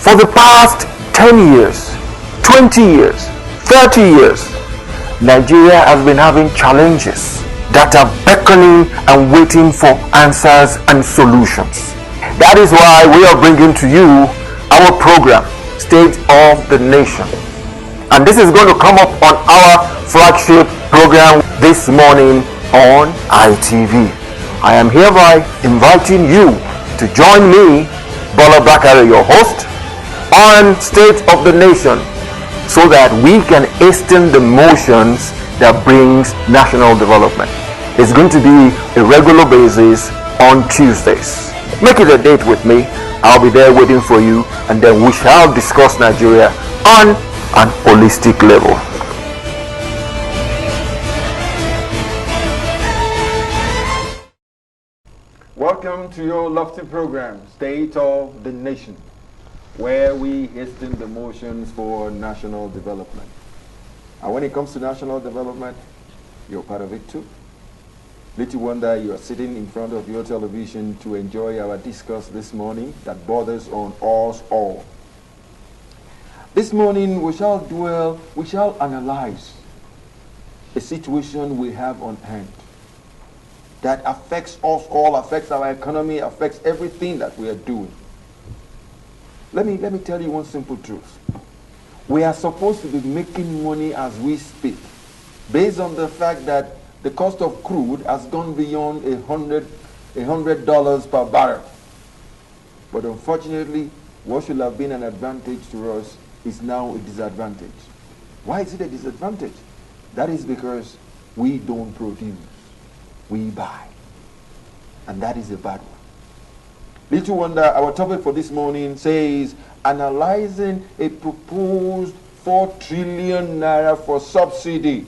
For the past 10 years, 20 years, 30 years, Nigeria has been having challenges that are beckoning and waiting for answers and solutions. That is why we are bringing to you our program, State of the Nation. And this is going to come up on our flagship program this morning on ITV. I am hereby inviting you to join me, Bola Bakare, your host, on State of the Nation, so that we can hasten the motions that brings national development. It's going to be a regular basis on Tuesdays. Make it a date with me. I'll be there waiting for you, and then we shall discuss Nigeria on an holistic level. Welcome to your lofty program, State of the Nation, where we hasten the motions for national development. And when it comes to national development, you're part of it too. Little wonder you are sitting in front of your television to enjoy our discourse this morning that borders on us all. This morning we shall analyze a situation we have on hand that affects us all, affects our economy, affects everything that we are doing. Let me tell you one simple truth. We are supposed to be making money as we speak, based on the fact that the cost of crude has gone beyond $100 per barrel. But unfortunately, what should have been an advantage to us is now a disadvantage. Why is it a disadvantage? That is because we don't produce, we buy. And that is a bad one. Little wonder, our topic for this morning says, analyzing a proposed 4 trillion naira for subsidy.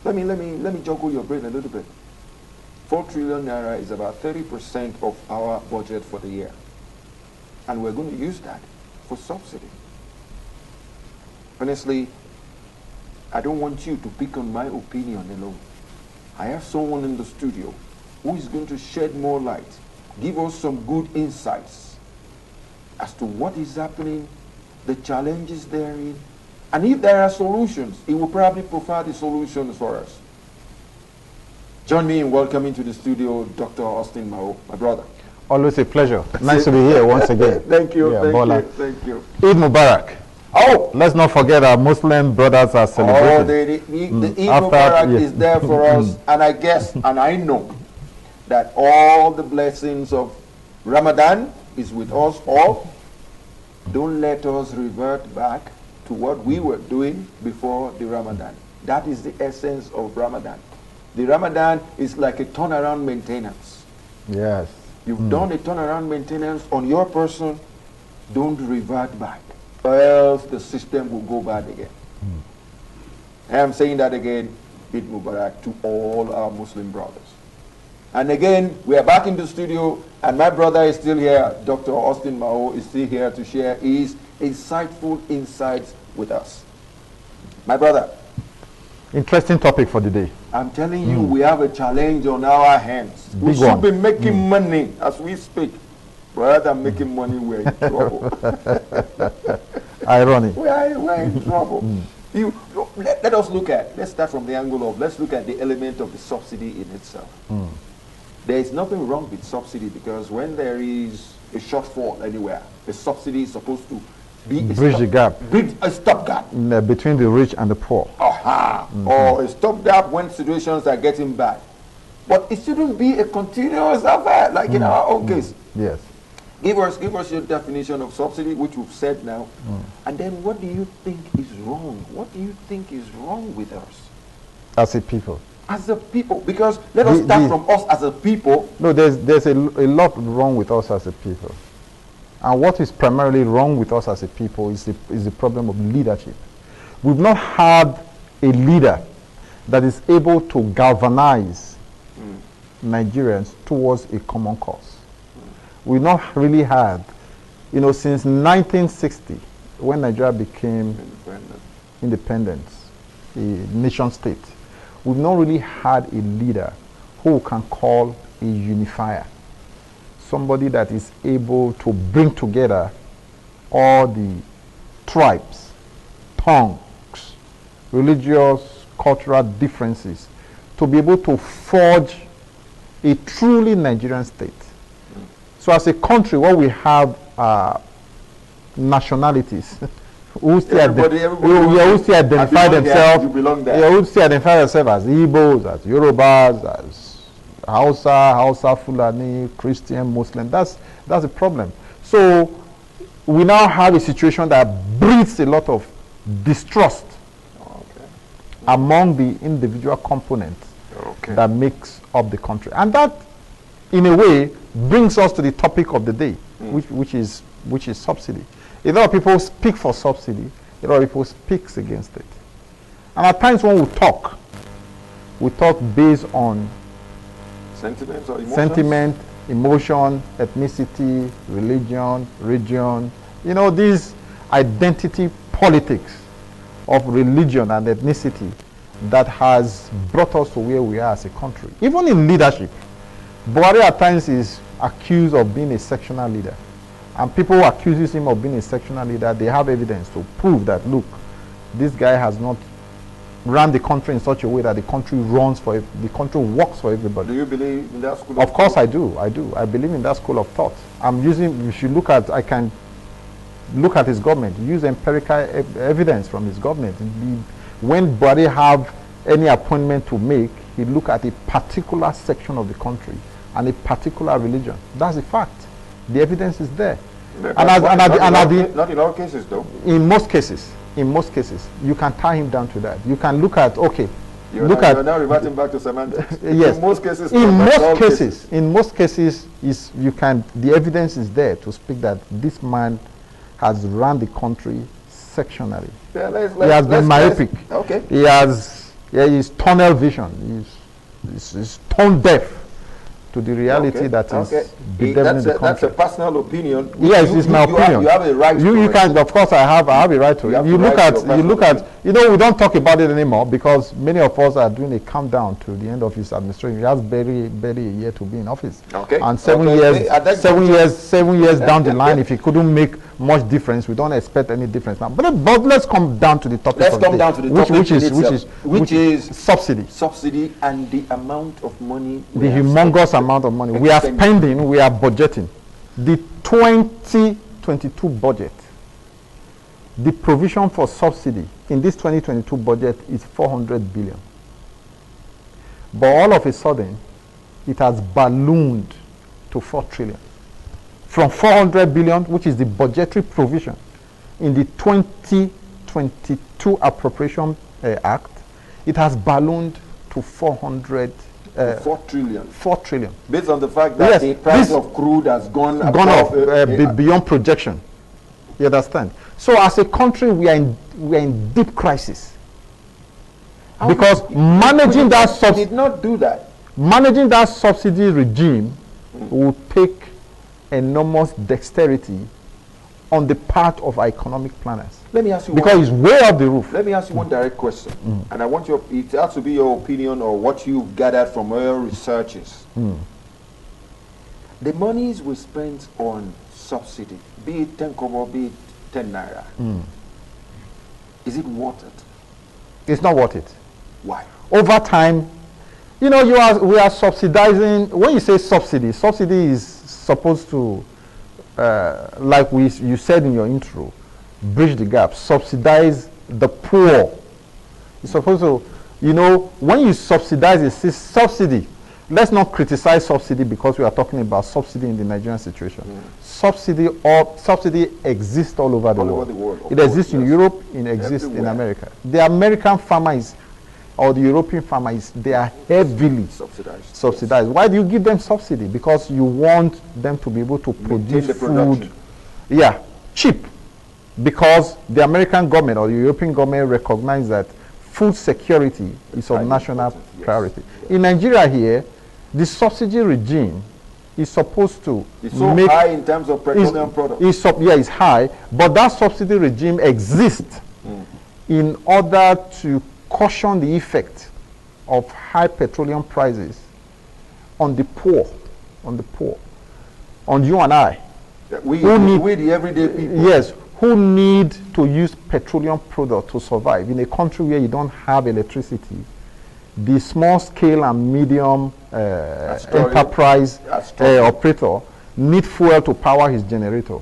Let me juggle your brain a little bit. 4 trillion naira is about 30% of our budget for the year. And we're going to use that for subsidy. Honestly, I don't want you to pick on my opinion alone. I have someone in the studio who is going to shed more light, give us some good insights as to what is happening, the challenges therein, and if there are solutions, he will probably provide the solutions for us. Join me in welcoming to the studio Dr. Austin Mao, my brother. Always a pleasure. Nice to be here once again. Thank you, yeah, thank Bola. you, thank you. Eid Mubarak. Oh! Let's not forget our Muslim brothers are celebrating. Oh, the Eid Mubarak is there for us, and I guess, and I know, that all the blessings of Ramadan is with us all. Don't let us revert back to what we were doing before the Ramadan. That is the essence of Ramadan. The Ramadan is like a turnaround maintenance. Yes. You've done a turnaround maintenance on your person, don't revert back, or else the system will go bad again. I am saying that again, Eid Mubarak to all our Muslim brothers. And again, we are back in the studio, and my brother is still here. Dr. Austin Mao is still here to share his insightful insights with us. My brother. Interesting topic for the day. I'm telling you, we have a challenge on our hands. We should be making money as we speak. Rather than making money, we're in trouble. Ironic. We're in trouble. Let us look at, let's start from the angle of, let's look at the element of the subsidy in itself. There is nothing wrong with subsidy, because when there is a shortfall anywhere, the subsidy is supposed to be bridge the gap. Bridge a stopgap. Between the rich and the poor. Or a stopgap when situations are getting bad. But it shouldn't be a continuous affair, like in our own case. Yes. Give us your definition of subsidy, which we've said now. And then what do you think is wrong? What do you think is wrong with us? As a people. As a people, because let us start from us as a people. No, there's a lot wrong with us as a people. And what is primarily wrong with us as a people is the problem of leadership. We've not had a leader that is able to galvanize Nigerians towards a common cause. We've not really had, since 1960, when Nigeria became independent, a nation state, we've not really had a leader who can call a unifier. somebody that is able to bring together all the tribes, tongues, religious, cultural differences, to be able to forge a truly Nigerian state. So as a country where we have nationalities who still identify themselves, who still identify themselves as Igbos, as Yorubas, as Hausa, Fulani, Christian, Muslim. That's a problem. So we now have a situation that breeds a lot of distrust among the individual components that makes up the country. And that, in a way, brings us to the topic of the day, which is subsidy. A lot of people speak for subsidy. A lot of people speak against it. And at times when we talk based on sentiments or emotions? Sentiment, emotion, ethnicity, religion, region. You know, these identity politics of religion and ethnicity that has brought us to where we are as a country. Even in leadership, Buhari at times is accused of being a sectional leader. And people who accuse him of being a sectional leader, they have evidence to prove that, look, this guy has not run the country in such a way that the country the country works for everybody. Do you believe in that school of course thought? I do. I believe in that school of thought. I can look at his government, use empirical evidence from his government. When Buhari have any appointment to make, he look at a particular section of the country and a particular religion. That's a fact. The evidence is there. Not in all cases, though. In most cases, you can tie him down to that. You can look at, You're now reverting back to semantics. Yes. In most cases. In most cases, the evidence is there to speak that this man has run the country sectionally. Yeah, he has been myopic. Okay. He has tunnel vision. He's tone deaf to the reality that is bedeviling the country. That's a personal opinion. Yes, it's my opinion. You have a right to you can, of course, I have a right to it. You look at, we don't talk about it anymore because many of us are doing a countdown to the end of his administration. He has barely a year to be in office. Okay. And 7 years down the line, if he couldn't make much difference, we don't expect any difference now. But let's come down to the topic. Let's come down to the topic, which is subsidy. Subsidy and the amount of money. The humongous amount of money we are spending, we are budgeting. The 2022 budget, the provision for subsidy in this 2022 budget is 400 billion. But all of a sudden, it has ballooned to 4 trillion. From 400 billion, which is the budgetary provision in the 2022 Appropriation Act, it has ballooned to 4 trillion. 4 trillion. Based on the fact that the price of crude has gone up beyond projection. You understand? So as a country, we are in deep crisis. Because managing that subsidy did not do that. Managing that subsidy regime will take enormous dexterity on the part of our economic planners. Let me ask you because it's way off the roof. Let me ask you one direct question, and I want it has to be your opinion or what you've gathered from your researches. The monies we spent on subsidy, be it 10 kobo, be it 10 naira, is it worth it? It's not worth it. Why? Over time, we are subsidizing. When you say subsidy is supposed to, like you said in your intro, bridge the gap, subsidize the poor. You're supposed to, when you subsidize a subsidy, let's not criticize subsidy because we are talking about subsidy in the Nigerian situation. Subsidy exists all over the world. It exists in Europe, it exists in America. The American farmers or the European farmers, they are heavily subsidized. Why do you give them subsidy? Because you want them to be able to produce food, cheap. Because the American government or the European government recognize that food security is of national priority. In Nigeria here, the subsidy regime is supposed to it's so high in terms of petroleum products. It's high, but that subsidy regime exists in order to caution the effect of high petroleum prices on the poor. on you and I. We the everyday people. Yes, who need to use petroleum products to survive in a country where you don't have electricity. The small scale and medium enterprise operator need fuel to power his generator.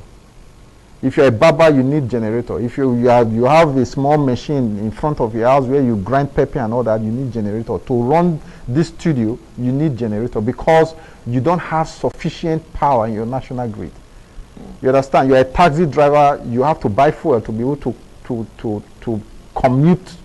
If you're a barber, you need generator. If you have a small machine in front of your house where you grind pepper and all that, you need generator. To run this studio, you need generator because you don't have sufficient power in your national grid. You understand? You're a taxi driver, you have to buy fuel to be able to commute.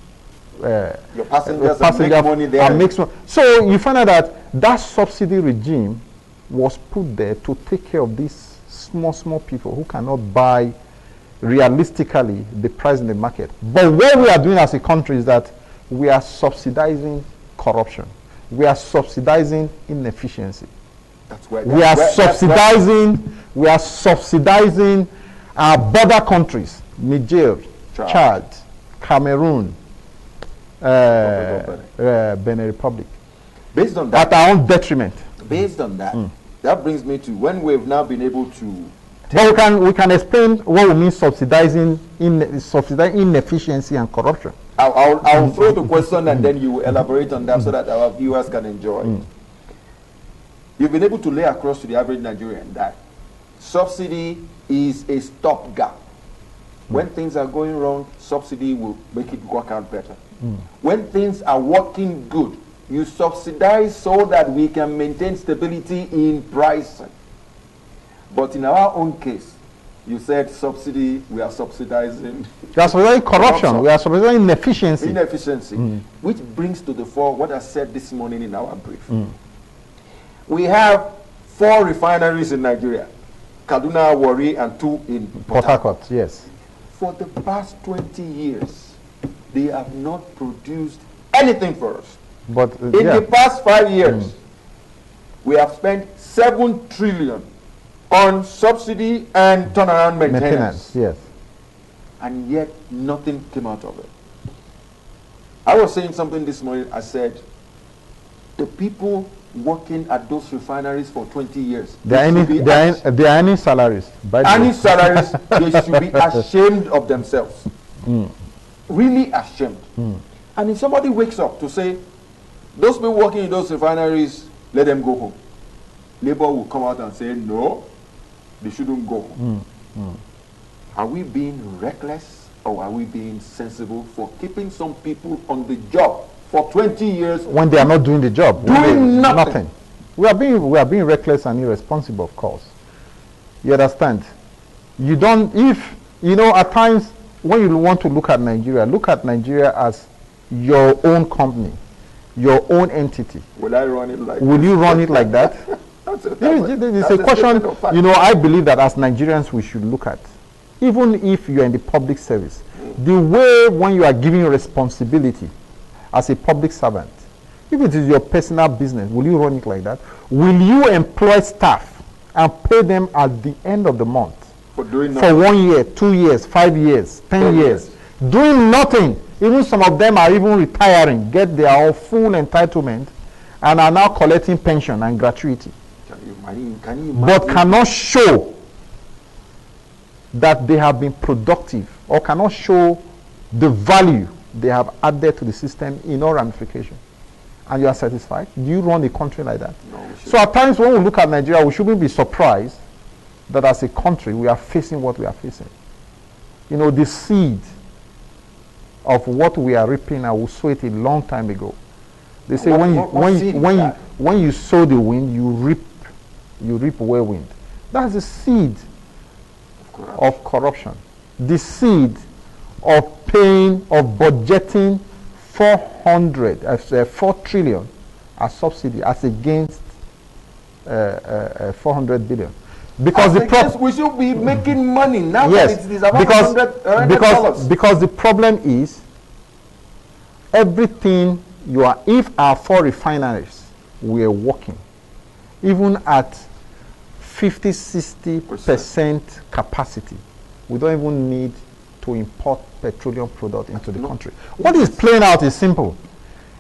Your passengers and make money there. So you find out that subsidy regime was put there to take care of these small people who cannot buy realistically the price in the market. But what we are doing as a country is that we are subsidizing corruption. We are subsidizing inefficiency. We are subsidizing our border countries, Niger, Chad, Cameroon, Benin Republic. Based on that, at our own detriment. Based on that, that brings me to when we've now been able to. Well, we can explain what we mean subsidizing inefficiency and corruption. I'll throw the question and then you elaborate on that so that our viewers can enjoy it. You've been able to lay across to the average Nigerian that subsidy is a stopgap. When things are going wrong, subsidy will make it work out better. When things are working good, you subsidize so that we can maintain stability in pricing. But in our own case, you said subsidy, we are subsidizing. We are subsidizing corruption. We are subsidizing inefficiency. Which brings to the fore what I said this morning in our brief. We have 4 refineries in Nigeria, Kaduna, Warri, and 2 in Port Harcourt. Yes. For the past 20 years, they have not produced anything for us. But in the past 5 years, we have spent 7 trillion on subsidy and turnaround maintenance. Yes. And yet nothing came out of it. I was saying something this morning. I said, the people working at those refineries for 20 years, there are any salaries. Any salaries, they should be ashamed of themselves. Really ashamed. And if somebody wakes up to say, those people working in those refineries, let them go home, Labour will come out and say, no, they shouldn't go home. Are we being reckless or are we being sensible for keeping some people on the job for 20 years when they are not doing the job? Doing nothing. We are being reckless and irresponsible, of course. You understand? You don't, at times when you want to look at Nigeria as your own company, your own entity. Will I run it like Will you run it like that? It's a question, I believe that as Nigerians we should look at. Even if you are in the public service, the way when you are giving responsibility as a public servant, if it is your personal business, will you run it like that? Will you employ staff and pay them at the end of the month for doing nothing? For 1 year, 2 years, 5 years, 10 years, doing nothing? Even some of them are even retiring, get their full entitlement, and are now collecting pension and gratuity. Can you but cannot show that they have been productive or cannot show the value they have added to the system in all ramifications. And you are satisfied? Do you run a country like that? No, so at times when we look at Nigeria, we shouldn't be surprised that as a country we are facing what we are facing. The seed of what we are reaping, I will sow it a long time ago. They say when you sow the wind, you reap whirlwind. That's the seed of corruption. The seed of paying, of budgeting 4 trillion as subsidy as against 400 billion. Because we should be making money now. Yes, that it is about because the problem is everything if our 4 refineries were working, even at 50-60% capacity, we don't even need to import petroleum product into the country. What is playing out is simple.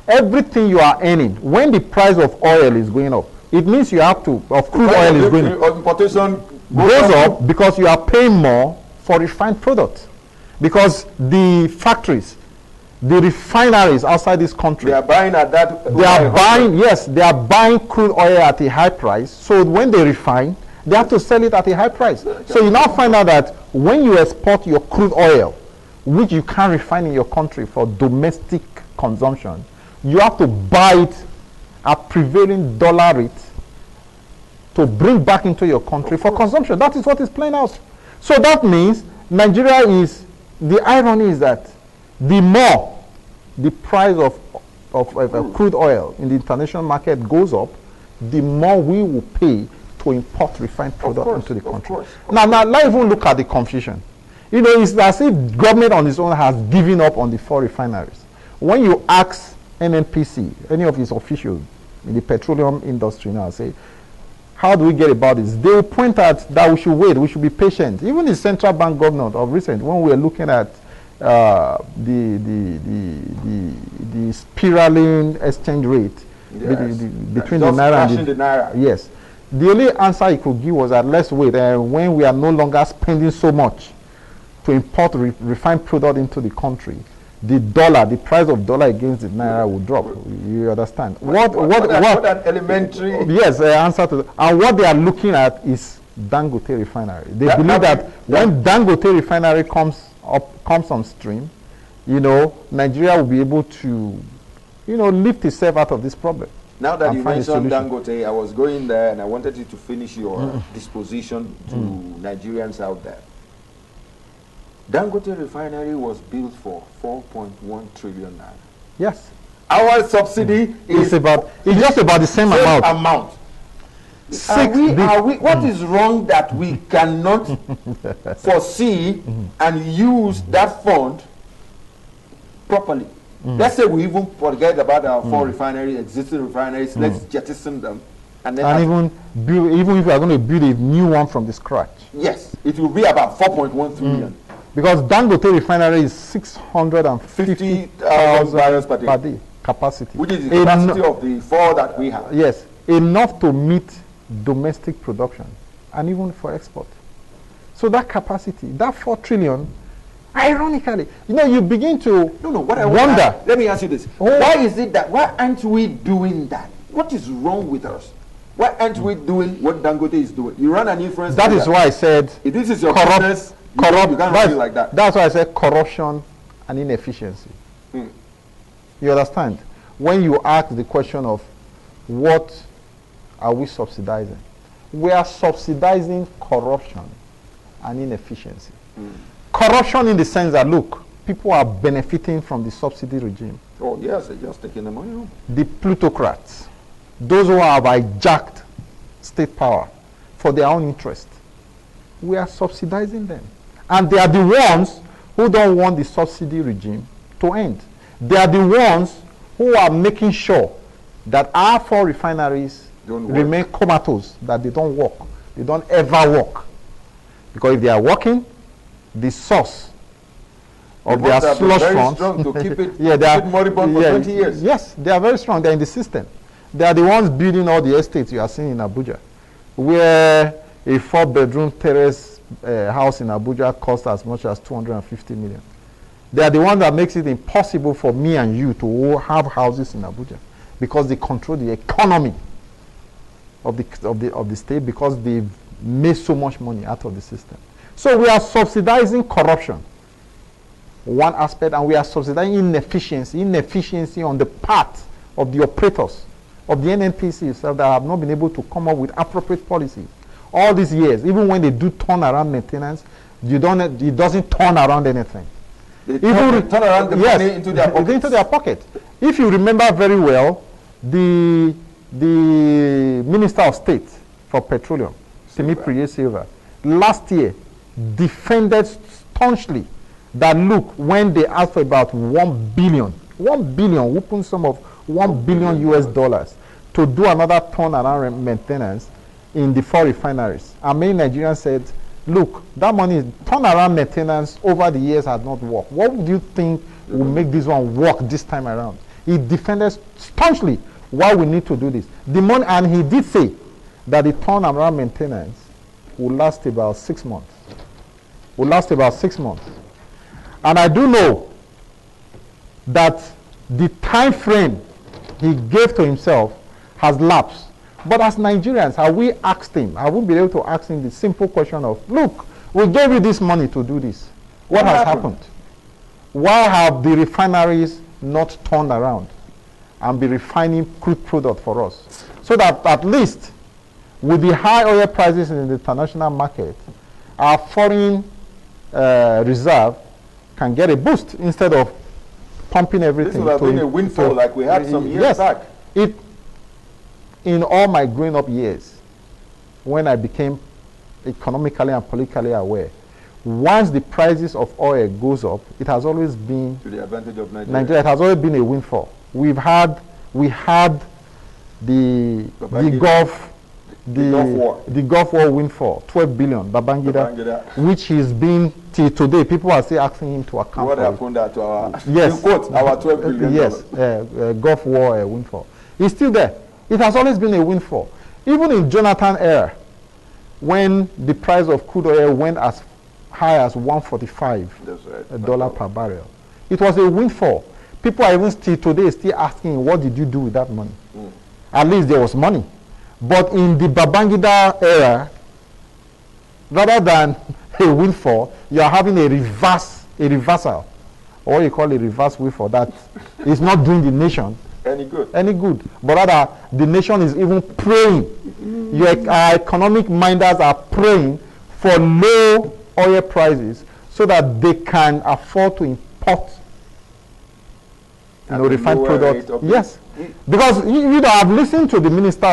Everything you are earning, when the price of oil is going up, it means you have to, of crude oil is going, importation goes up because you are paying more for refined product. Because the factories, the refineries outside this country, they are buying at that. They are buying, yes, they are buying crude oil at a high price. So when they refine, they have to sell it at a high price. So you now find out that when you export your crude oil, which you can't refine in your country for domestic consumption, you have to buy it at prevailing dollar rate to bring back into your country for consumption. That is what is playing out. So that means Nigeria is, the irony is that the more the price of crude oil in the international market goes up, the more we will pay to import refined product into the country. Now, let's even look at the confusion. You know, it's as if government on its own has given up on the 4 refineries. When you ask NNPC, any of its officials in the petroleum industry now, say, how do we get about this? They will point out that we should wait, we should be patient. Even the central bank governor of recent, when we were looking at the spiraling exchange rate, yes, between the naira and the naira. Yes. The only answer he could give was that let's wait, when we are no longer spending so much to import refined product into the country, the dollar, the price of dollar against the naira will drop. You understand? What an elementary answer to that. And what they are looking at is Dangote refinery. They believe that when Dangote refinery comes on stream, you know, Nigeria will be able to, you know, lift itself out of this problem. Now that you mentioned Dangote, I was going there and I wanted you to finish your disposition to Nigerians out there. Dangote refinery was built for 4.1 trillion naira. Yes. Our subsidy is just about the same amount. What is wrong that we cannot foresee and use that fund properly? Let's say we even forget about our 4 refineries, existing refineries, let's jettison them. And even if we are going to build a new one from the scratch. Yes, it will be about 4.1 trillion. Because Dangote refinery is 650,000 barrels per day capacity. Which is the capacity of the 4 that we have. Yes, enough to meet domestic production and even for export. So that capacity, that 4 trillion, ironically, you know, you begin to wonder. Let me ask you this. Why is it that, why aren't we doing that? What is wrong with us? Why aren't we doing what Dangote is doing? You run an inference. That is why I said, if this is your business, you can't run it like that. That's why I said corruption and inefficiency. You understand? When you ask the question of what are we subsidizing? We are subsidizing corruption and inefficiency. Corruption in the sense that, look, people are benefiting from the subsidy regime. Oh, yes, they're just taking the money home. The plutocrats, those who have hijacked state power for their own interest, we are subsidizing them. And they are the ones who don't want the subsidy regime to end. They are the ones who are making sure that our 4 refineries remain comatose, that they don't work. They don't ever work. Because if they are working, the source of their slush fund, to keep it, they are moribund for 20 years. Yes, they are very strong. They are in the system. They are the ones building all the estates you are seeing in Abuja, where a 4-bedroom terrace house in Abuja costs as much as 250 million. They are the ones that makes it impossible for me and you to have houses in Abuja, because they control the economy of the state, because they've made so much money out of the system. So we are subsidizing corruption, one aspect, and we are subsidizing inefficiency on the part of the operators, of the NNPC itself, that have not been able to come up with appropriate policies. All these years, even when they do turnaround maintenance, it doesn't turn around anything. They turn around the money into their pockets. Into their pocket. If you remember very well, the Minister of State for Petroleum, Simi Priye Silva, last year defended staunchly that, look, when they asked for about 1 billion, whooping sum of $1 billion US dollars to do another turnaround maintenance in the 4 refineries, and many Nigerians said, look, that money, turnaround maintenance over the years has not worked. What would you think will make this one work this time around? He defended staunchly why we need to do this. The money, and he did say that the turnaround maintenance will last about 6 months. Will last about 6 months. And I do know that the time frame he gave to himself has lapsed. But as Nigerians, have we asked him, have we been able to ask him the simple question of, look, we gave you this money to do this. What has happened? Why have the refineries not turned around and be refining crude product for us? So that at least with the high oil prices in the international market, our foreign reserve can get a boost instead of pumping everything. This would have been a windfall like we had some years back. In all my growing up years, when I became economically and politically aware, once the prices of oil goes up, it has always been to the advantage of Nigeria. It has always been a windfall. We had the Gulf War windfall, 12 billion, Babangida, which has been till today. People are still asking him to account what for happened to our, yes, quote, our 12 billion. Yes, Gulf War windfall. It's still there. It has always been a windfall. Even in Jonathan era, when the price of crude oil went as high as $145 per barrel, it was a windfall. People are even still today asking, what did you do with that money? At least there was money. But in the Babangida era, rather than a windfall, you are having a reversal, or what you call a reverse windfall, that is not doing the nation any good. But rather, the nation is even praying. Our economic minders are praying for low oil prices so that they can afford to import refined products. Yes, because you know, I've listened to the Minister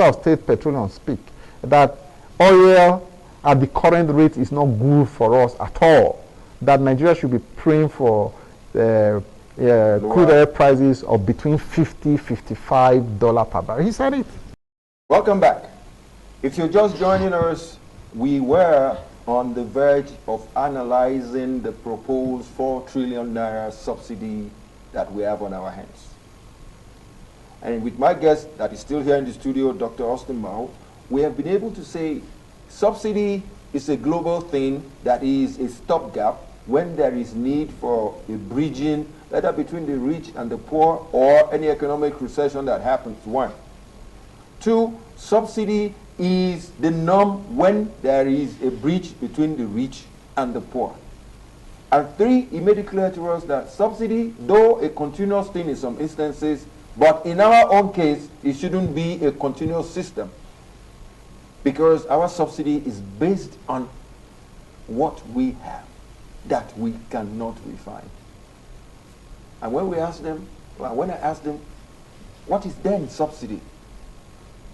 of State Petroleum speak that oil at the current rate is not good for us at all. That Nigeria should be praying for crude oil prices of between $50–$55 per barrel. He said it. Welcome back. If you're just joining us, we were on the verge of analyzing the proposed 4 trillion naira subsidy that we have on our hands. And with my guest that is still here in the studio, Dr. Austin Mao, we have been able to say subsidy is a global thing that is a stopgap when there is need for a bridging, whether between the rich and the poor or any economic recession that happens, 1. 2, subsidy is the norm when there is a breach between the rich and the poor. And 3, he made it clear to us that subsidy, though a continuous thing in some instances, but in our own case, it shouldn't be a continuous system, because our subsidy is based on what we have that we cannot refine. And when I asked them, what is then subsidy?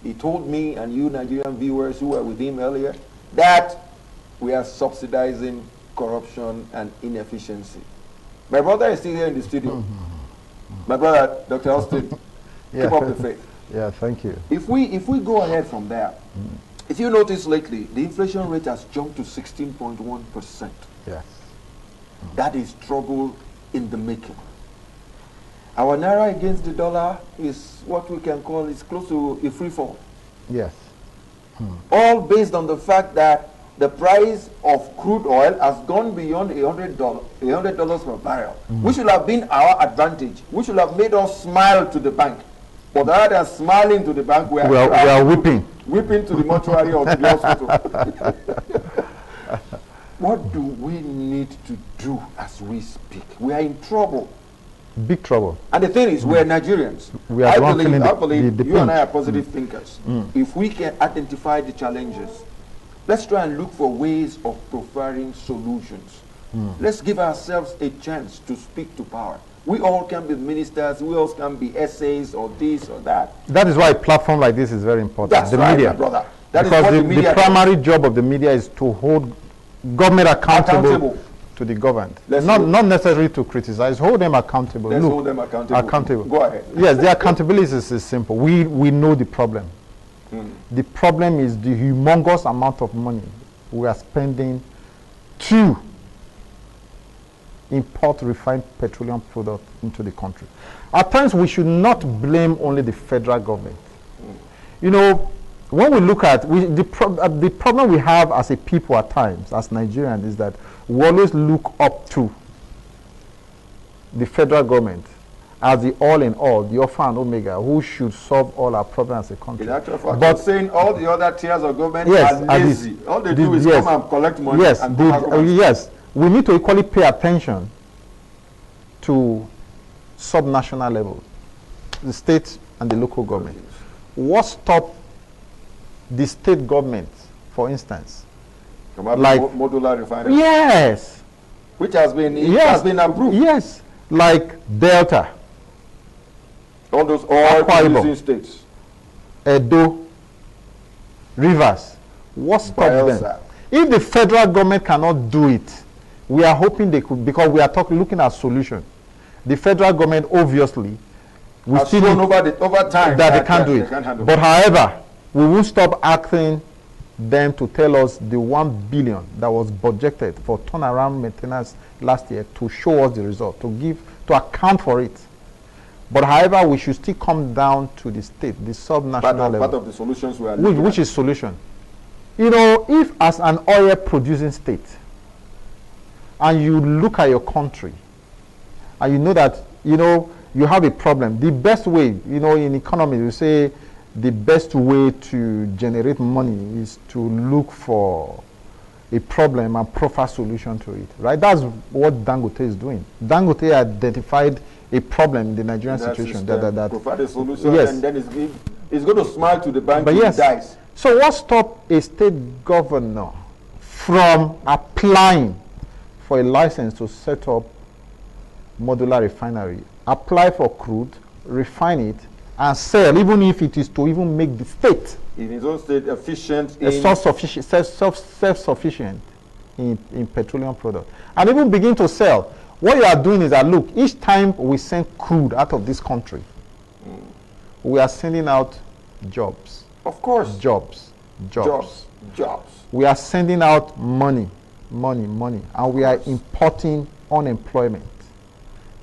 He told me and you Nigerian viewers who were with him earlier that we are subsidizing corruption and inefficiency. My brother is still here in the studio. My brother, Dr. Austin, keep up the faith. Yeah, thank you. If we go ahead from there, if you notice lately, the inflation rate has jumped to 16.1%. Yes. That is trouble in the making. Our naira against the dollar is what we can call, is close to a free fall. Yes. All based on the fact that the price of crude oil has gone beyond $100 per barrel, which will have been our advantage, which will have made us smile to the bank. But rather than smiling to the bank, we are weeping. Weeping to the mortuary or to the hospital. What do we need to do as we speak? We are in trouble. Big trouble. And the thing is, we're Nigerians. I believe you and I are positive thinkers. If we can identify the challenges, let's try and look for ways of providing solutions. Let's give ourselves a chance to speak to power. We all can be ministers, we all can be essays or this or that. That is why a platform like this is very important. That's the right, media. my brother. That because is what the primary job of the media is to hold government accountable to the government. Not necessarily to criticize, hold them accountable. Let's hold them accountable. Go ahead. Yes, the accountability is simple. We know the problem. The problem is the humongous amount of money we are spending to import refined petroleum products into the country. At times, we should not blame only the federal government. You know, when we look at the problem we have as a people at times, as Nigerians, is that we always look up to the federal government as the all in all, the alpha and omega, who should solve all our problems as a country. In actual fact, but saying all the other tiers of government are lazy. All they do is come and collect money. Yes, and yes. We need to equally pay attention to subnational level, the state and the local government. What stopped the state government, for instance? Like modular refineries. Yes. Which has been has been approved. Yes. Like Delta. All those oil-producing states. Edo. Rivers. What stopped them? If the federal government cannot do it, we are hoping they could, because we are looking at solution. The federal government obviously will still over time that they can't do it. But however, we won't stop asking them to tell us the 1 billion that was budgeted for turnaround maintenance last year, to show us the result, to account for it. But however, we should still come down to the state, the subnational level. Part of the solutions we are looking which is solution. You know, if as an oil producing state, and you look at your country, and you know that, you know, you have a problem, the best way, you know, in economy, you say the best way to generate money is to look for a problem and proffer solution to it, right? That's what Dangote is doing. Dangote identified a problem in the Nigerian situation. That provide a solution, yes. And then it's going to smile to the bank and yes. dies. So what stopped a state governor from applying for a license to set up modular refinery, apply for crude, refine it, and sell, even if it is to even make the state in his own state efficient, self-sufficient in petroleum products, and even begin to sell. What you are doing is that, look, each time we send crude out of this country, we are sending out jobs. Of course. Jobs. We are sending out money, and we are importing unemployment.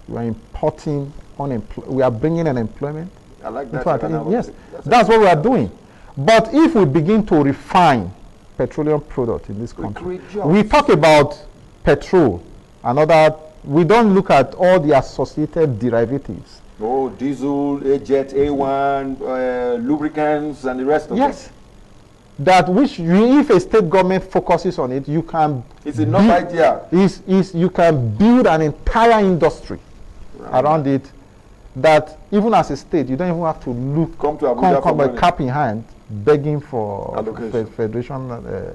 We are importing unemployment. We are bringing unemployment. I like that. Yes, that's what we are doing. But if we begin to refine petroleum products in this country, we talk about petrol and other. We don't look at all the associated derivatives. Oh, diesel, jet, A1, lubricants, and the rest of it. Yes. That which, if a state government focuses on it, you can. It's enough idea. You can build an entire industry around it. That even as a state, you don't even have to come to Abuja come with cap in hand, begging for federation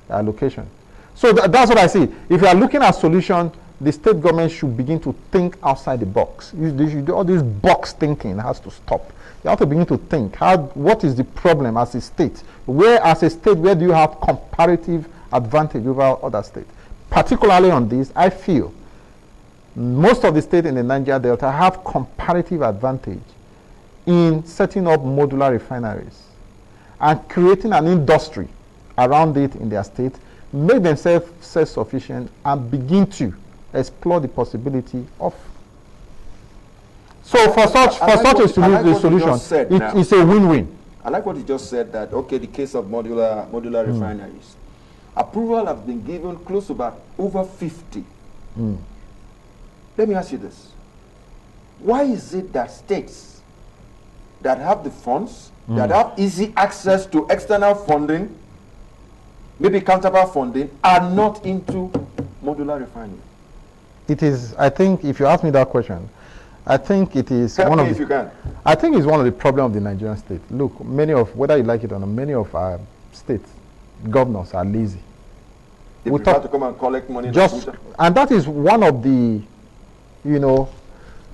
allocation. So that's what I see. If you are looking at solution, the state government should begin to think outside the box. All this box thinking has to stop. You have to begin to think, what is the problem as a state? Where do you have comparative advantage over other states? Particularly on this, I feel most of the states in the Niger Delta have comparative advantage in setting up modular refineries and creating an industry around it in their state, make themselves self-sufficient, and begin to explore the possibility of. So for such a solution, it's a win-win. I like what you just said, that okay, the case of modular refineries, approval has been given close to about over 50. Let me ask you this: why is it that states that have the funds, that have easy access to external funding, maybe counterpart funding, are not into modular refining? It is, I think, if you ask me that question, I think it is one of the, I think it's one of the problems of the Nigerian state. Look, whether you like it or not, many of our states governors are lazy. They prefer to come and collect money. And that is one of the,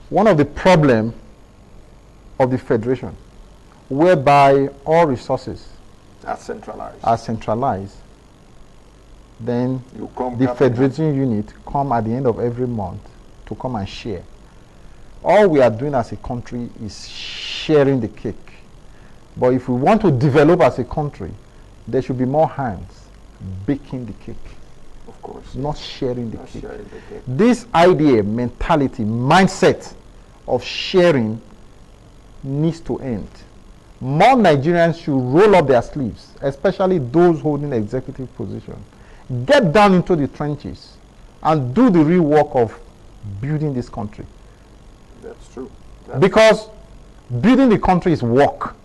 one of the problem of the federation, whereby all resources are centralized. Then the federation unit come at the end of every month to come and share. All we are doing as a country is sharing the cake. But if we want to develop as a country, there should be more hands baking the cake. Of course. Not sharing the Not cake. sharing the cake. This idea, mentality, mindset of sharing needs to end. More Nigerians should roll up their sleeves, especially those holding executive positions. Get down into the trenches and do the real work of building this country. That's true. Because building the country is work.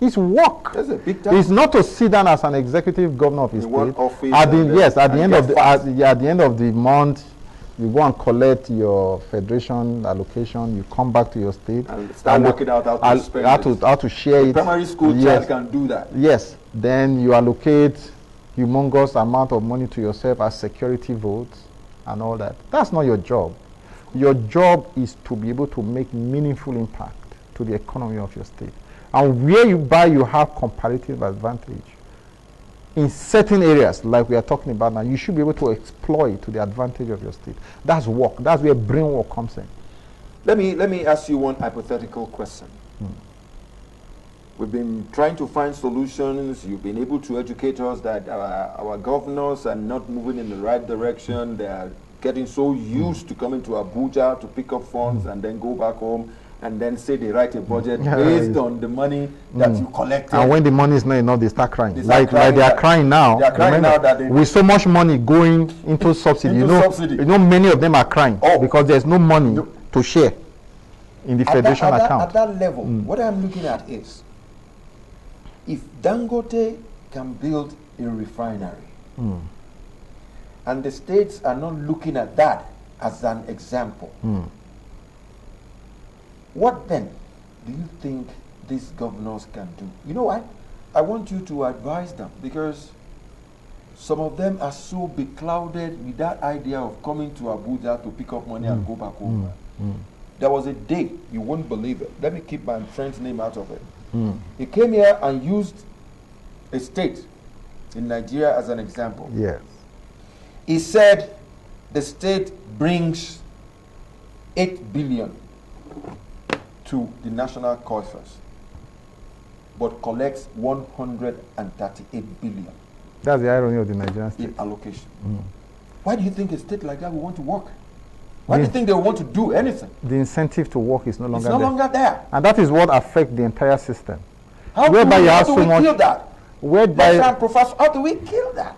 It's work. That's a big time. It's not to sit down as an executive governor of a state. Office At the end of the month, you go and collect your federation allocation. You come back to your state and start working out how to spend how to share it. Primary school child can do that. Yes. Then you allocate humongous amount of money to yourself as security votes and all that. That's not your job. Your job is to be able to make meaningful impact to the economy of your state. And where you have comparative advantage. In certain areas, like we are talking about now, you should be able to exploit to the advantage of your state. That's work. That's where brain work comes in. Let me ask you one hypothetical question. We've been trying to find solutions. You've been able to educate us that our governors are not moving in the right direction. They are getting so used to coming to Abuja to pick up funds and then go back home and then say they write a budget based on the money that you collected. And when the money is not enough, they start crying. They Like they are crying now. They are crying now that with so much money going into subsidy, subsidy. You know many of them are crying because there's no money to share in the federation account. At that level, what I'm looking at is, if Dangote can build a refinery, and the states are not looking at that as an example, what then do you think these governors can do? You know what? I want you to advise them, because some of them are so beclouded with that idea of coming to Abuja to pick up money and go back home. There was a day, you won't believe it. Let me keep my friend's name out of it. He came here and used a state in Nigeria as an example. Yes. He said the state brings 8 billion to the national coffers, but collects 138 billion. That's the irony of the Nigerian state. In allocation. Why do you think a state like that will want to work? Why do you think they want to do anything? The incentive to work is no longer there. And that is what affects the entire system. How do we kill that? How do we kill that?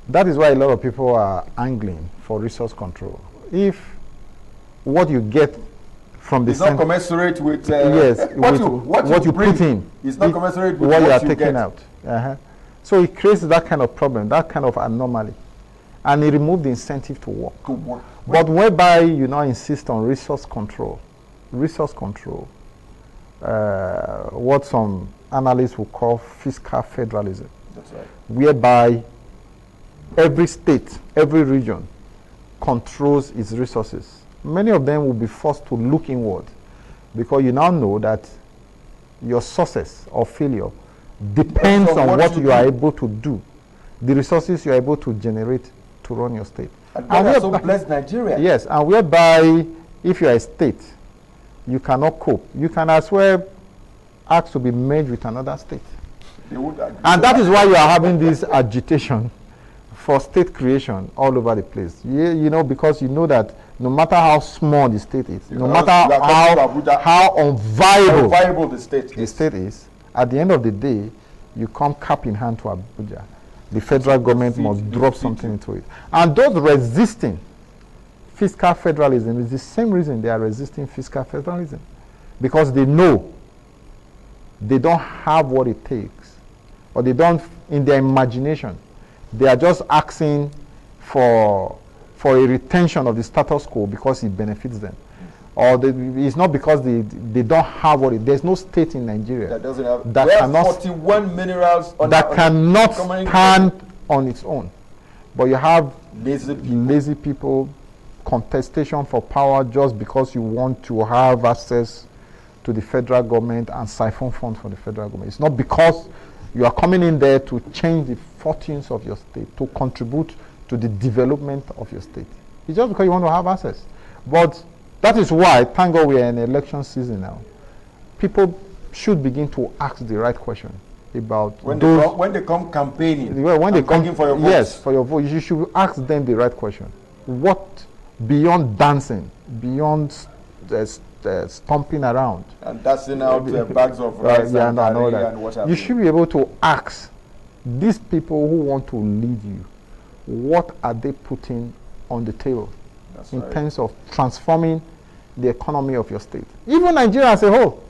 That is why a lot of people are angling for resource control. If what you get from the it's not commensurate with what you put in, it's not commensurate with what you are taking out. So it creates that kind of problem, that kind of anomaly, and it removes the incentive to work. But whereby you now insist on resource control, what some analysts will call fiscal federalism. That's right. Whereby every state, every region controls its resources. Many of them will be forced to look inward, because you now know that your success or failure depends on what you are able to do, the resources you are able to generate to run your state. And God has so blessed Nigeria. Yes, and whereby if you are a state, you cannot cope. You can as well ask to be merged with another state. And that is why you are having this agitation for state creation all over the place. You know, because you know that no matter how small the state is, no matter how unviable the state is, at the end of the day, you come cap in hand to Abuja. The federal government must drop something into it. And those resisting fiscal federalism is the same reason they are resisting fiscal federalism. Because they know they don't have what it takes, or they don't, in their imagination, they are just asking for a retention of the status quo because it benefits them. Or it's not because they don't have what there's no state in Nigeria that doesn't have that cannot 41 minerals that cannot stand on its own. But you have lazy people, contestation for power just because you want to have access to the federal government and siphon funds from the federal government. It's not because you are coming in there to change the fortunes of your state, to contribute to the development of your state. It's just because you want to have access. But that is why, thank God we are in election season now, people should begin to ask the right question about when those. when they come campaigning, When they come begging for your votes. Yes, for your vote. You should ask them the right question. What, beyond dancing, beyond stomping around, and dancing out bags of rice and all that, and what have you should be able to ask these people who want to lead you, what are they putting on the table in terms of transforming the economy of your state, even Nigeria as a whole?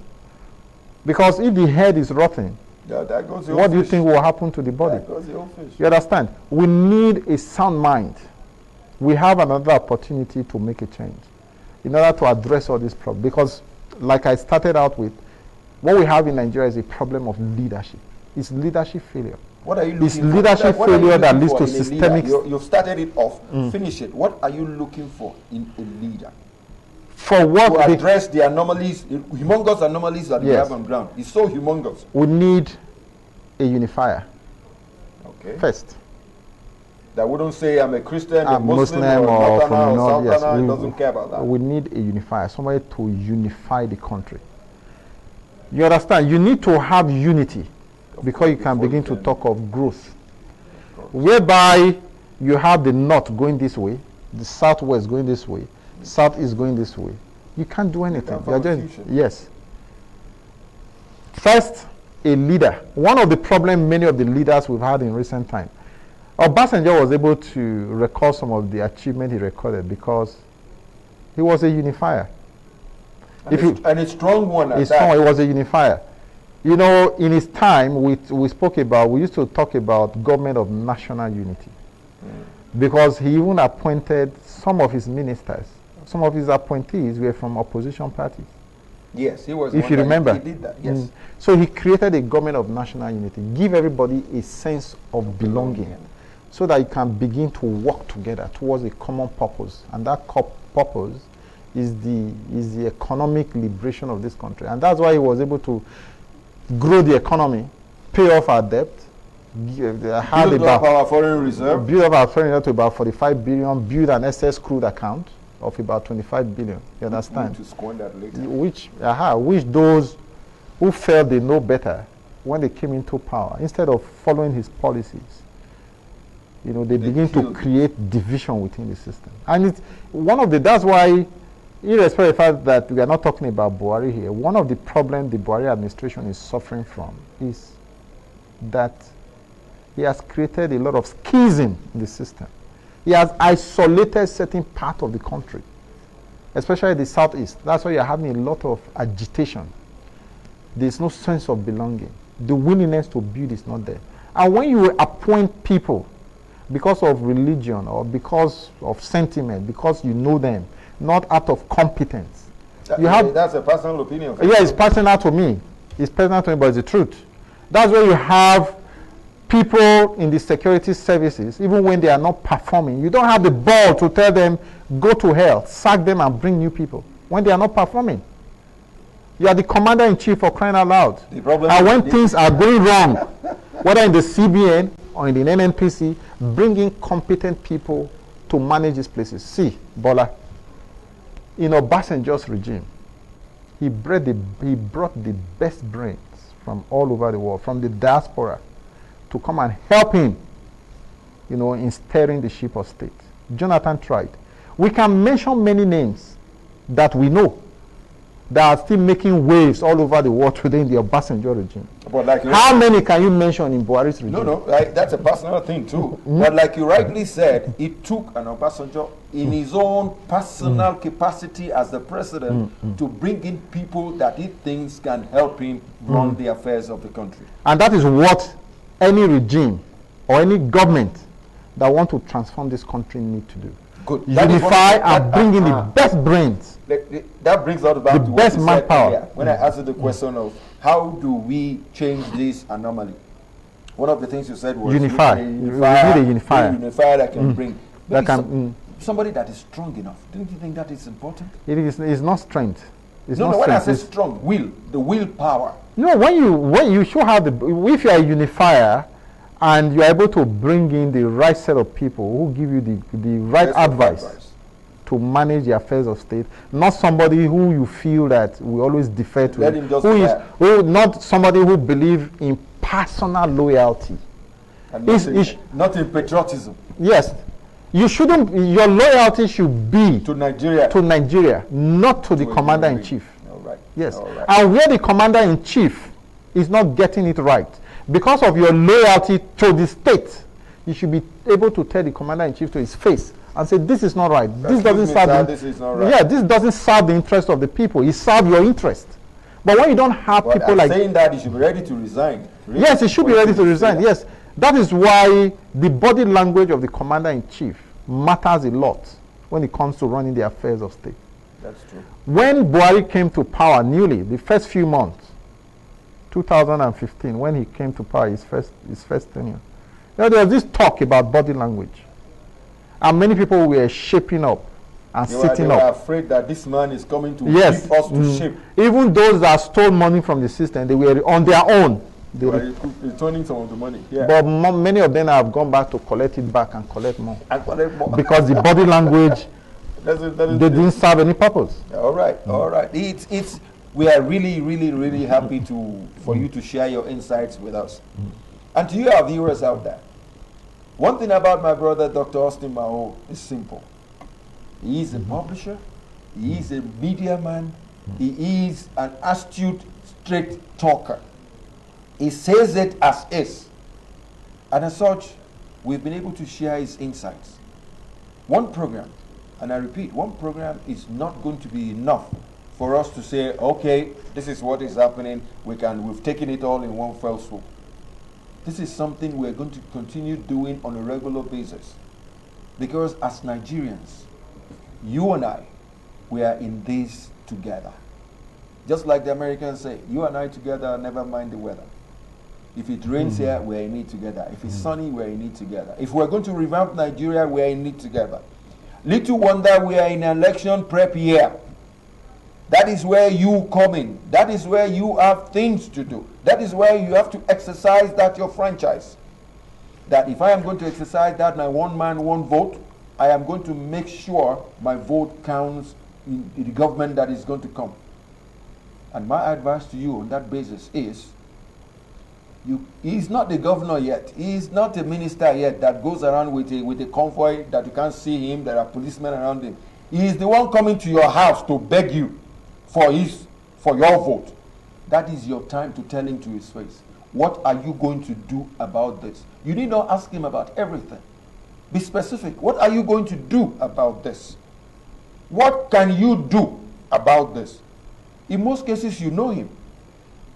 Because if the head is rotten, that goes what do you think will happen to the body? That goes the old fish. You understand? We need a sound mind. We have another opportunity to make a change in order to address all these problems. Because, like I started out with, what we have in Nigeria is a problem of leadership. It's leadership failure. What are you looking it's for? leadership failure that leads to systemic. You've started it off. Finish it. What are you looking for in a leader? For what? To address the anomalies, humongous anomalies that we have on ground. It's so humongous. We need a unifier. Okay. First. That wouldn't say I'm a Christian, a Muslim or from the north. Yes, doesn't care about that. We need a unifier, somebody to unify the country. You understand? You need to have unity before you can begin to talk of growth. Whereby you have the north going this way, the southwest going this way, southeast going this way. You can't do anything. Yes. First, a leader. One of the problems many of the leaders we've had in recent time, Obasanjo was able to record some of the achievement he recorded because he was a unifier. And a strong one at that. He was a unifier. You know, in his time, we used to talk about government of national unity. Because he even appointed some of his ministers, some of his appointees were from opposition parties. Yes, he was. If you remember, he did that. Yes. So he created a government of national unity, give everybody a sense of belonging, so that you can begin to work together towards a common purpose, and that purpose is the economic liberation of this country. And that's why he was able to grow the economy, pay off our debt, build up our foreign reserve, to about 45 billion, build an excess crude account of about 25 billion. You understand? To squander later. Which those who felt they know better when they came into power, instead of following his policies, you know, they begin to create division within the system. And it's that's why, irrespective of the fact that we are not talking about Buhari here, one of the problems the Buhari administration is suffering from is that he has created a lot of schism in the system. He has isolated certain part of the country, especially the southeast. That's why you're having a lot of agitation. There's no sense of belonging. The willingness to build is not there. And when you appoint people because of religion or because of sentiment, because you know them, not out of competence. That's a personal opinion. Yeah, it's personal to me. It's personal to me, but it's the truth. That's where you have people in the security services, even when they are not performing. You don't have the ball to tell them, go to hell, sack them and bring new people when they are not performing. You are the commander-in-chief for crying out loud. And when things are going wrong, whether in the CBN or in the NNPC, bring in competent people to manage these places. See, Bola, in Obasanjo's regime, he brought the best brains from all over the world, from the diaspora, to come and help him, you know, in steering the ship of state. Jonathan tried. We can mention many names that we know that are still making waves all over the world today in the Obasanjo regime. But like how many can you mention in Buhari's regime? No, that's a personal thing too. But like you rightly said, it took an Obasanjo in his own personal capacity as the president to bring in people that he thinks can help him run the affairs of the country. And that is what any regime or any government that want to transform this country need to do. Good. Unify and bring in the best brains. That brings out about the best manpower. When I asked the question of how do we change this anomaly, one of the things you said was unify. We need a unifier. A unifier that can bring somebody that is strong enough. Don't you think that is important? It's not strength. When I say strong, the willpower. You know, when you should have if you are a unifier and you are able to bring in the right set of people who give you the right advice, to manage the affairs of state, not somebody who you feel that we always defer to. Let him just Not somebody who believes in personal loyalty. And not in patriotism. Yes. You shouldn't, your loyalty should be to Nigeria. To Nigeria, not to the commander-in-chief. All right. Yes. All right. And where the commander-in-chief is not getting it right, because of your loyalty to the state, you should be able to tell the commander-in-chief to his face and say, this is not right. This doesn't serve this is not right. Yeah, this doesn't serve the interest of the people. It serves your interest. But when you don't have people like saying that, he should be ready to resign. Really? Yes, he should be ready to resign. Yes. That is why the body language of the commander-in-chief matters a lot when it comes to running the affairs of state. That's true. When Buhari came to power newly, the first few months, 2015, when he came to power, his first tenure, there was this talk about body language. And many people were shaping up and sitting up. They were afraid that this man is coming to keep us to shape. Even those that stole money from the system, they were on their own. They were returning some of the money. Yeah. But many of them have gone back to collect it back and collect more. Because the body language, they didn't serve any purpose. All right, all right. We are really, really, really happy for you to share your insights with us. And to you, our viewers out there, one thing about my brother, Dr. Austin Mao, is simple. He is a publisher. He is a media man. He is an astute, straight talker. He says it as is. And as such, we've been able to share his insights. One program, and I repeat, one program is not going to be enough for us to say, okay, this is what is happening. We've taken it all in one fell swoop. This is something we're going to continue doing on a regular basis. Because as Nigerians, you and I, we are in this together. Just like the Americans say, you and I together, never mind the weather. If it rains here, we're in it together. If it's sunny, we're in it together. If we're going to revamp Nigeria, we're in it together. Little wonder we are in election prep year. That is where you come in. That is where you have things to do. That is where you have to exercise that your franchise. That if I am going to exercise that my one man, one vote, I am going to make sure my vote counts in the government that is going to come. And my advice to you on that basis is, he's not the governor yet. He's not a minister yet that goes around with a convoy that you can't see him. There are policemen around him. He is the one coming to your house to beg you for your vote. That is your time to tell him to his face. What are you going to do about this? You need not ask him about everything. Be specific. What are you going to do about this? What can you do about this? In most cases, you know him.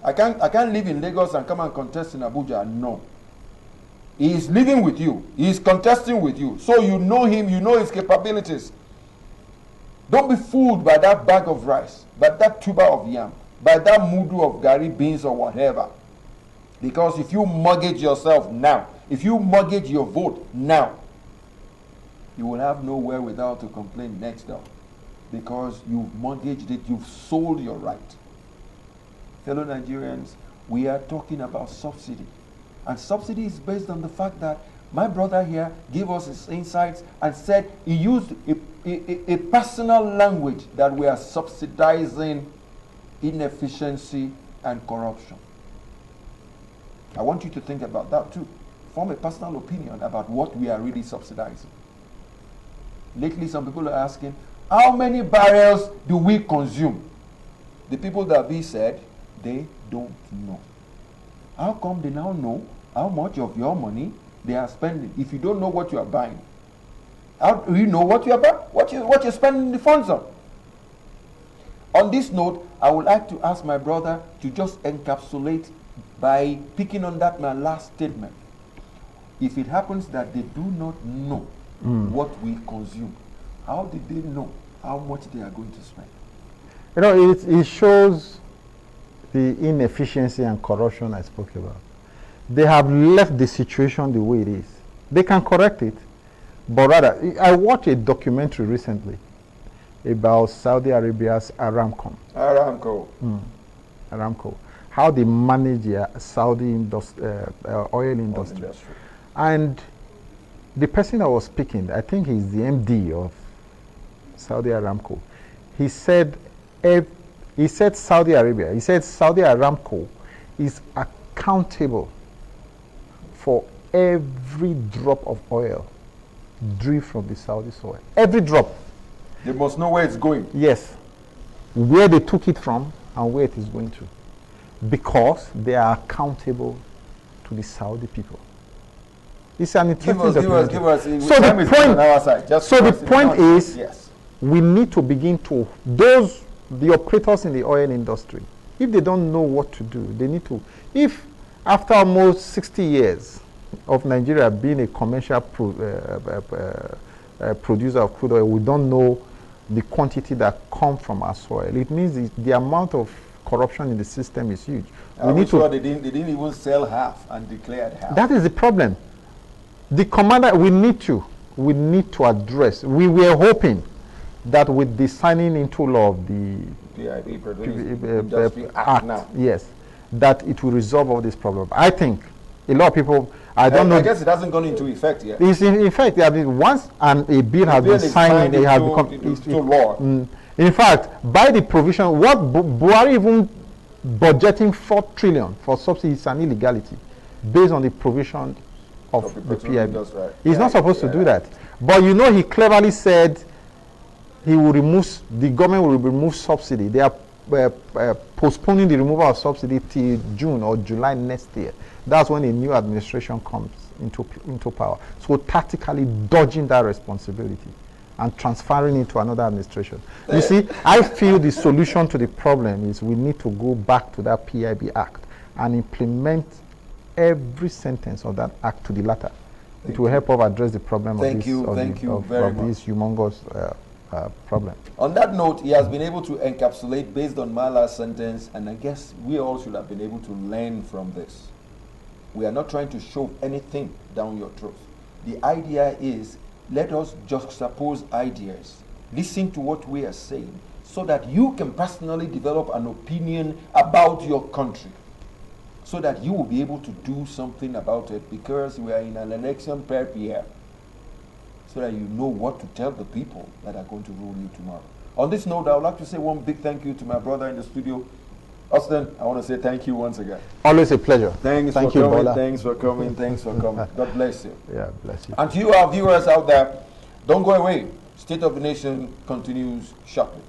I can't live in Lagos and come and contest in Abuja. No. He is living with you. He is contesting with you. So you know him, you know his capabilities. Don't be fooled by that bag of rice, by that tuber of yam, by that mudu of gari beans or whatever. Because if you mortgage yourself now, if you mortgage your vote now, you will have no wherewithal to complain next door. Because you've mortgaged it, you've sold your right. Fellow Nigerians, we are talking about subsidy. And subsidy is based on the fact that my brother here gave us his insights and said he used a personal language that we are subsidizing inefficiency and corruption. I want you to think about that too. Form a personal opinion about what we are really subsidizing. Lately, some people are asking, how many barrels do we consume? The people that we said, they don't know. How come they now know how much of your money they are spending if you don't know what you are buying? How do you know what you are buying? What you're spending the funds on? On this note, I would like to ask my brother to just encapsulate by picking on that my last statement. If it happens that they do not know what we consume, how did they know how much they are going to spend? You know, it shows the inefficiency and corruption I spoke about. They have left the situation the way it is. They can correct it, but rather, I watched a documentary recently about Saudi Arabia's Aramco. Aramco. How they manage their Saudi oil industry. And the person that was speaking, I think he's the MD of Saudi Aramco. He said Saudi Arabia, he said Saudi Aramco is accountable for every drop of oil drilled from the Saudi soil. Every drop. They must know where it's going. Yes. Where they took it from and where it is going to. Because they are accountable to the Saudi people. It's an interesting give us. So the point, on our side. the point is, yes, we need to begin to, the operators in the oil industry, if they don't know what to do, they need to, if after almost 60 years of Nigeria being a commercial producer of crude oil, we don't know the quantity that come from our soil. It means the amount of corruption in the system is huge. We need to. They didn't even sell half and declared half. That is the problem. The commander, we need to address. We were hoping that with the signing into law of the PIB Act now, yes, that it will resolve all this problem. I think a lot of people, I don't know. I guess it hasn't gone into effect yet. It's in effect. I mean, once a bill has been signed, it has become into law. In fact, by the provision, what Buhari even budgeting 4 trillion for subsidies is an illegality based on the provision of the PIB. Right. He's not supposed to do that. But you know, he cleverly said he will remove, the government will remove subsidy. They are postponing the removal of subsidy till June or July next year. That's when a new administration comes into power. So tactically dodging that responsibility and transferring it to another administration. You see, I feel the solution to the problem is we need to go back to that PIB Act and implement every sentence of that act to the latter. It will help us address the problem of this humongous problem. On that note, he has been able to encapsulate based on my last sentence, and I guess we all should have been able to learn from this. We are not trying to shove anything down your throat. The idea is, let us juxtapose ideas, listen to what we are saying, so that you can personally develop an opinion about your country, so that you will be able to do something about it, because we are in an election prep year, so that you know what to tell the people that are going to rule you tomorrow. On this note, I would like to say one big thank you to my brother in the studio. Austin, I want to say thank you once again. Always a pleasure. Thank you, Bola. Thanks for coming. Thanks for coming. God bless you. Yeah, bless you. And to you, our viewers out there, don't go away. State of the Nation continues shortly.